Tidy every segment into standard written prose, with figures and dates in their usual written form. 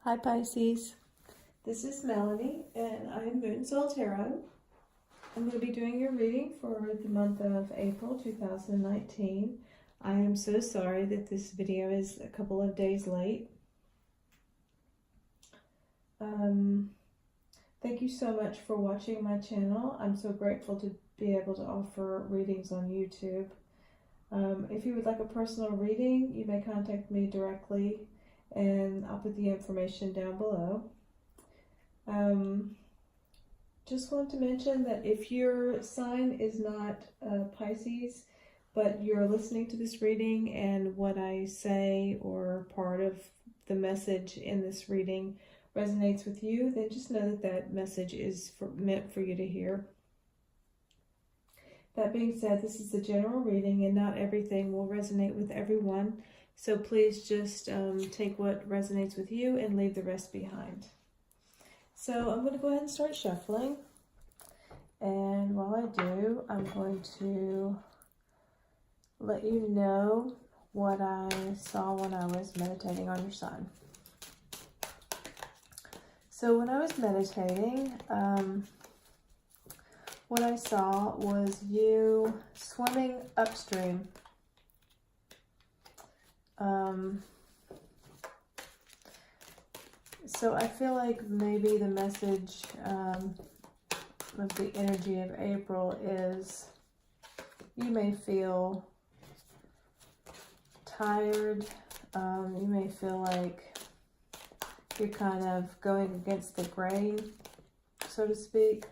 Hi Pisces, this is Melanie and I'm Moon Soul Tarot. I'm going to be doing your reading for the month of April 2019. I am so sorry that this video is a couple of days late. Thank you so much for watching my channel. I'm so grateful to be able to offer readings on YouTube. If you would like a personal reading, you may contact me directly and I'll put the information down below. Just want to mention that if your sign is not Pisces, but you're listening to this reading and what I say or part of the message in this reading resonates with you, then just know that that message is meant for you to hear. That being said, this is a general reading and not everything will resonate with everyone. So please just take what resonates with you and leave the rest behind. So I'm going to go ahead and start shuffling. And while I do, I'm going to let you know what I saw when I was meditating on your sign. So when I was meditating, what I saw was you swimming upstream. So I feel like maybe the message of the energy of April is you may feel tired. You may feel like you're kind of going against the grain, so to speak.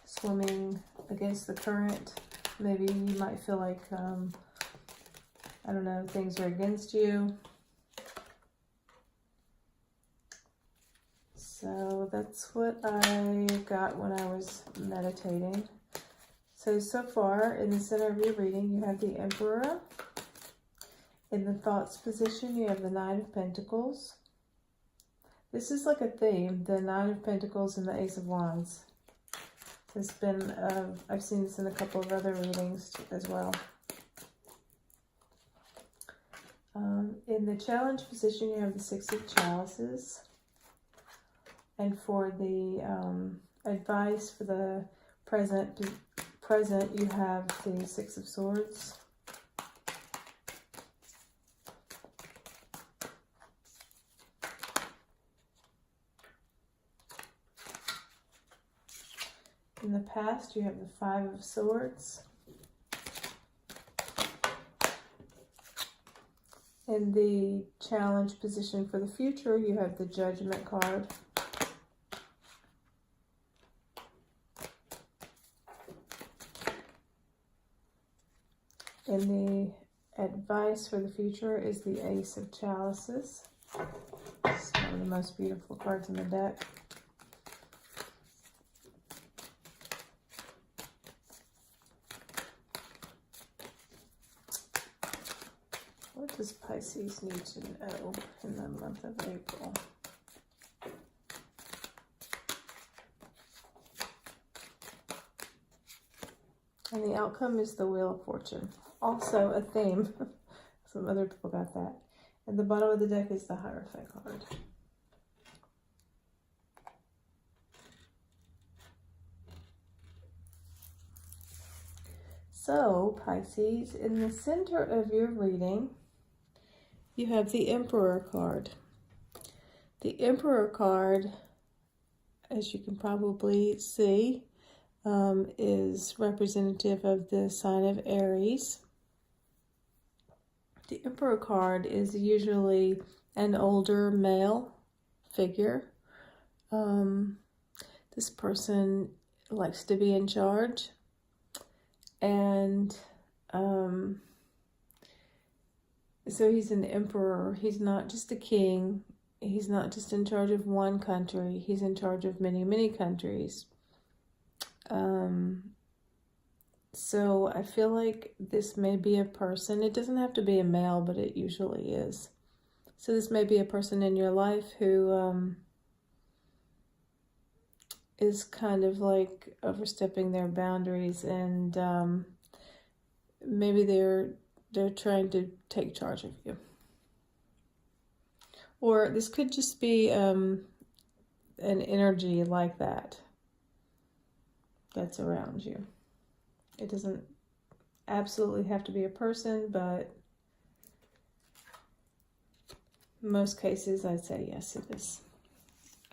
Swimming against the current. Maybe you might feel like, I don't know, things are against you. So that's what I got when I was meditating. So far in the center of your reading, you have the Emperor. In the thoughts position, you have the Nine of Pentacles. This is like a theme, the Nine of Pentacles and the Ace of Wands. It's been, I've seen this in a couple of other readings as well. In the challenge position, you have the Six of Chalices. And for the advice for the present, you have the Six of Swords. In the past, you have the Five of Swords. In the challenge position for the future, you have the Judgment card. In the advice for the future is the Ace of Chalices. It's one of the most beautiful cards in the deck. What does Pisces need to know in the month of April? And the outcome is the Wheel of Fortune. Also a theme. Some other people got that. At the bottom of the deck is the Hierophant card. So, Pisces, in the center of your reading, you have the Emperor card. The Emperor card, as you can probably see, is representative of the sign of Aries. The Emperor card is usually an older male figure. This person likes to be in charge. And so he's an emperor. He's not just a king. He's not just in charge of one country. He's in charge of many, many countries. So I feel like this may be a person. It doesn't have to be a male, but it usually is. So this may be a person in your life who is kind of like overstepping their boundaries and maybe they're trying to take charge of you. Or this could just be an energy like that that's around you. It doesn't absolutely have to be a person, but in most cases I'd say yes, it is.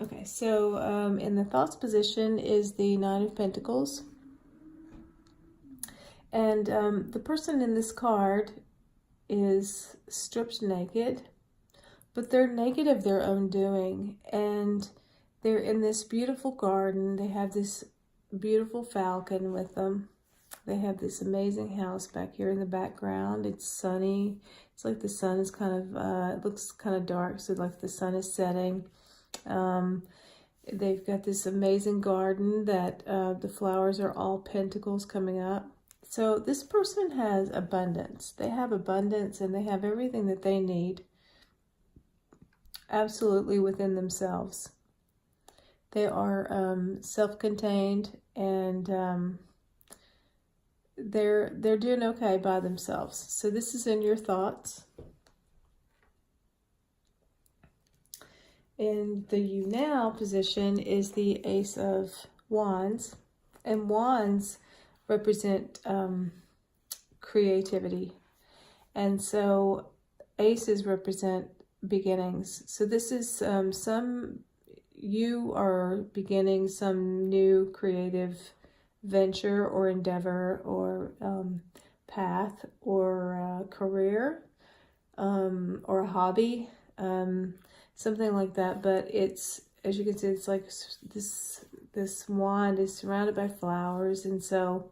Okay, so in the thoughts position is the Nine of Pentacles. And the person in this card is stripped naked, but they're naked of their own doing. And they're in this beautiful garden. They have this beautiful falcon with them. They have this amazing house back here in the background. It's sunny. It's like the sun is kind of, it looks kind of dark, so like the sun is setting. They've got this amazing garden that the flowers are all pentacles coming up. So this person has abundance. They have abundance and they have everything that they need absolutely within themselves. They are self-contained, and they're doing okay by themselves. So this is in your thoughts. In the you now position is the Ace of Wands, and wands represent creativity, and so aces represent beginnings. So this is you are beginning some new creative venture or endeavor or path or career or a hobby, something like that. But it's, as you can see, it's like this wand is surrounded by flowers, and so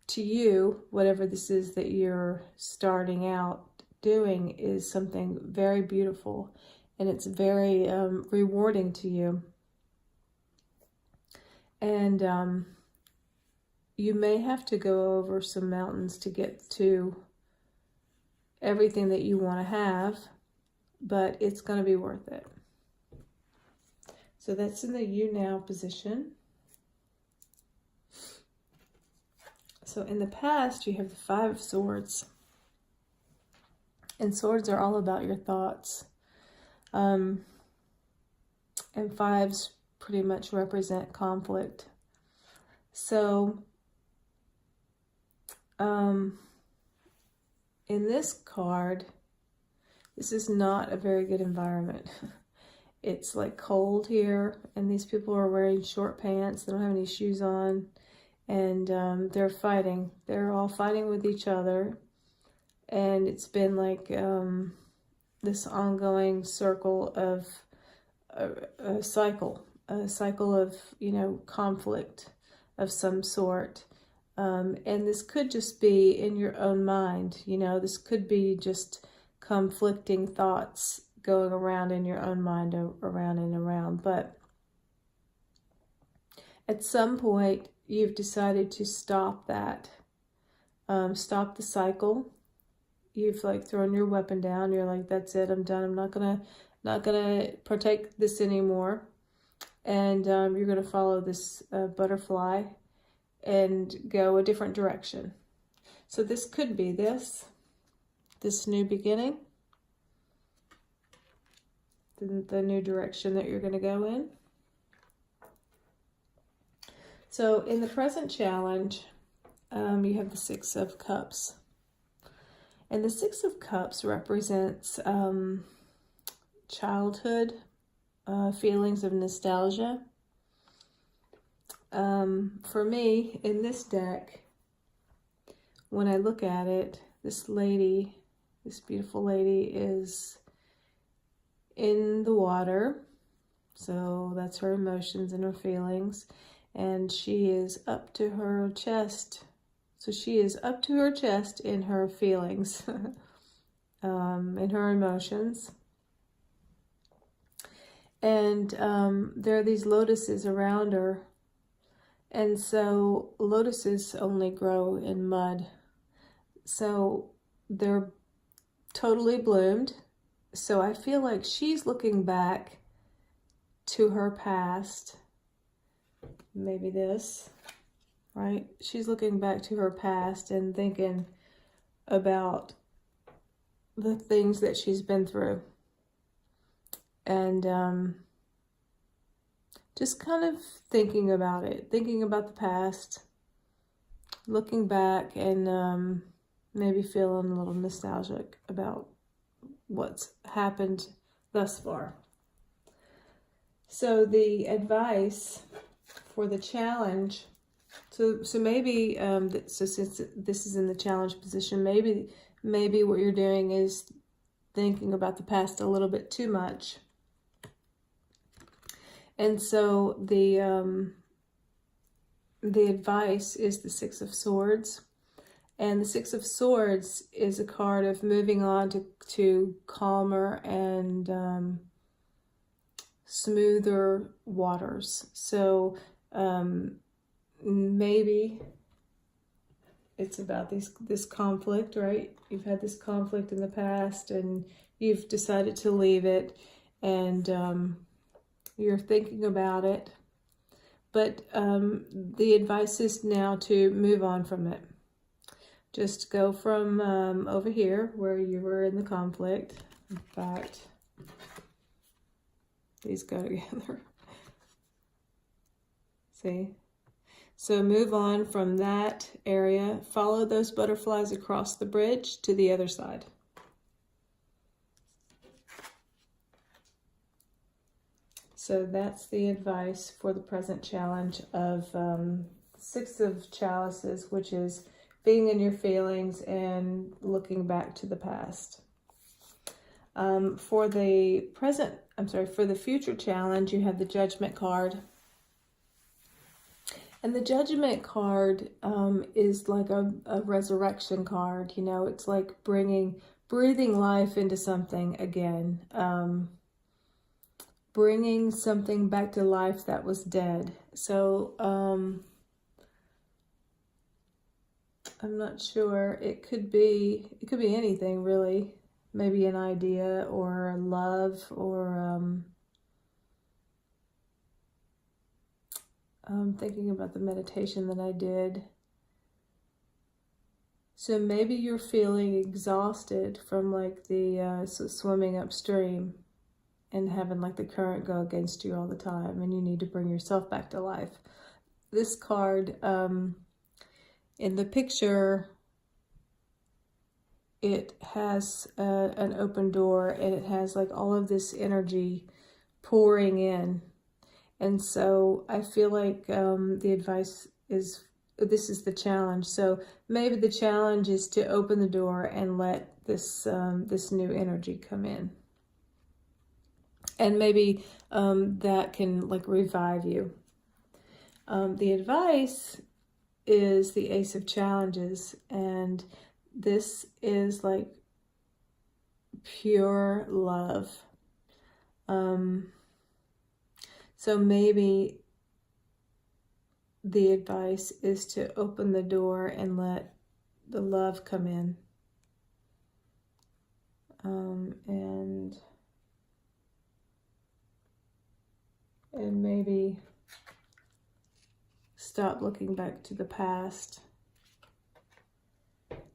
to you, whatever this is that you're starting out doing is something very beautiful, and it's very rewarding to you. And you may have to go over some mountains to get to everything that you want to have, but it's going to be worth it. So that's in the you now position. So in the past, you have the Five of Swords. And swords are all about your thoughts. And fives pretty much represent conflict. So in this card, this is not a very good environment. It's like cold here, and these people are wearing short pants. They don't have any shoes on, and they're fighting. They're all fighting with each other, and it's been like this ongoing circle of a cycle of, you know, conflict of some sort. And this could just be in your own mind. You know, this could be just conflicting thoughts going around in your own mind, around and around. But at some point, you've decided to stop that, stop the cycle. You've like thrown your weapon down. You're like, that's it, I'm done. I'm not gonna partake this anymore. And you're gonna follow this butterfly and go a different direction. So this could be this new beginning, the new direction that you're going to go in. So in the present challenge, you have the Six of Cups. And the Six of Cups represents childhood, feelings of nostalgia. For me, in this deck, when I look at it, this lady, this beautiful lady, is in the water. So that's her emotions and her feelings. And she is up to her chest. So she is up to her chest in her feelings, in her emotions. And there are these lotuses around her. And so lotuses only grow in mud. So they're totally bloomed. So I feel like she's looking back to her past. Maybe this, right? She's looking back to her past and thinking about the things that she's been through. And just kind of thinking about it, thinking about the past, looking back, and maybe feeling a little nostalgic about what's happened thus far. So the advice for the challenge, so maybe, so since this is in the challenge position, maybe what you're doing is thinking about the past a little bit too much. And so the advice is the Six of Swords. And the Six of Swords is a card of moving on to calmer and smoother waters. So maybe it's about this conflict, right? You've had this conflict in the past and you've decided to leave it, and you're thinking about it. But the advice is now to move on from it. Just go from over here where you were in the conflict. In fact, these go together. See? So move on from that area. Follow those butterflies across the bridge to the other side. So that's the advice for the present challenge of Six of Chalices, which is being in your feelings and looking back to the past. For the future challenge, you have the Judgment card. And the Judgment card is like a resurrection card. You know, it's like breathing life into something again. Bringing something back to life that was dead. So, I'm not sure. It could be anything really. Maybe an idea or love, or I'm thinking about the meditation that I did. So maybe you're feeling exhausted from like the swimming upstream and having like the current go against you all the time, and you need to bring yourself back to life. This card, in the picture, it has an open door, and it has like all of this energy pouring in. And so I feel like the advice is, this is the challenge. So maybe the challenge is to open the door and let this new energy come in. And maybe that can like revive you. The advice is the Ace of Challenges, and this is like pure love. So maybe the advice is to open the door and let the love come in. And maybe stop looking back to the past.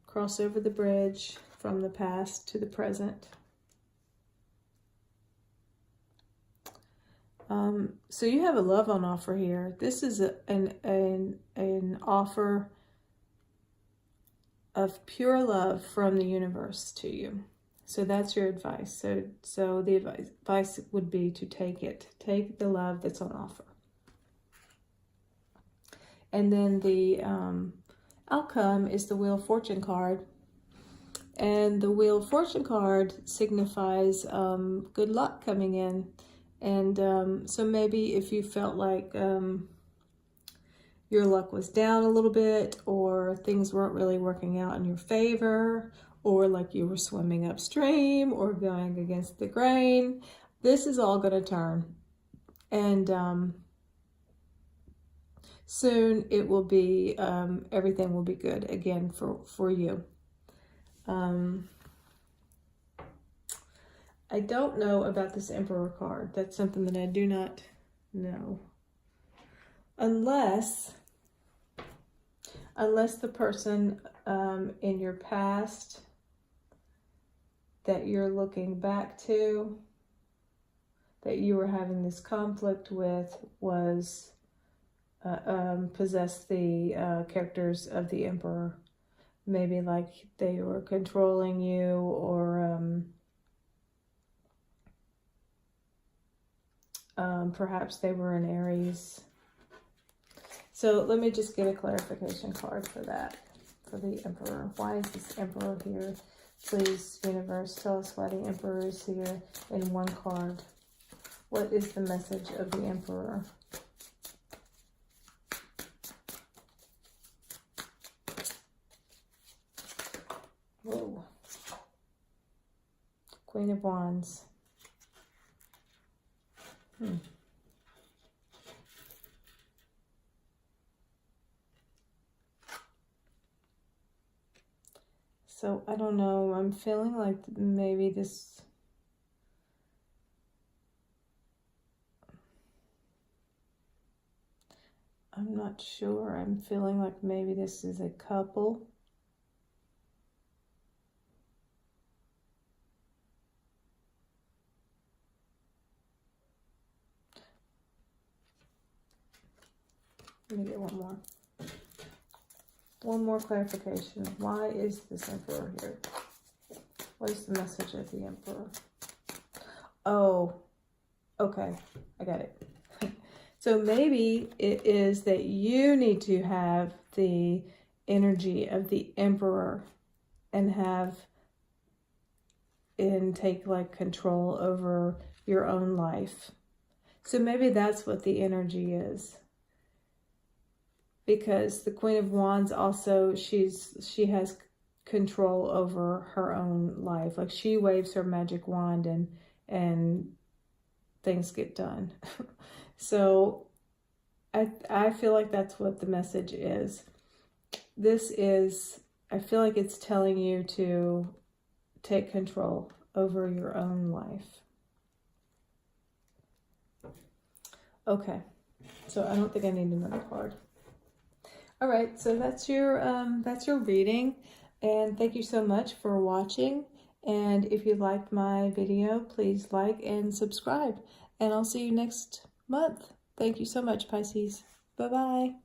Cross over the bridge from the past to the present. So you have a love on offer here. This is an offer of pure love from the universe to you. So that's your advice. So the advice would be to take it. Take the love that's on offer. And then the outcome is the Wheel of Fortune card. And the Wheel of Fortune card signifies good luck coming in. And so maybe if you felt like your luck was down a little bit, or things weren't really working out in your favor, or like you were swimming upstream or going against the grain, this is all going to turn. And soon it will be, everything will be good again for you. I don't know about this Emperor card. That's something that I do not know. Unless unless the person in your past that you're looking back to, that you were having this conflict with, was possessed the characters of the Emperor. Maybe like they were controlling you, or perhaps they were in Aries. So let me just get a clarification card for that, for the Emperor. Why is this Emperor here? Please, universe, tell us why the Emperor is here in one card. What is the message of the Emperor? Whoa. Queen of Wands. So, I don't know, I'm feeling like maybe this... I'm not sure. I'm feeling like maybe this is a couple. Let me get one more. One more clarification. Why is this Emperor here? What is the message of the Emperor? Oh, okay. I got it. So maybe it is that you need to have the energy of the Emperor and take like control over your own life. So maybe that's what the energy is. Because the Queen of Wands also, she has control over her own life. Like she waves her magic wand and things get done. So I feel like that's what the message is. I feel like it's telling you to take control over your own life. Okay, so I don't think I need another card. All right, so that's your reading, and thank you so much for watching. And if you liked my video, please like and subscribe, and I'll see you next month. Thank you so much, Pisces. Bye-bye.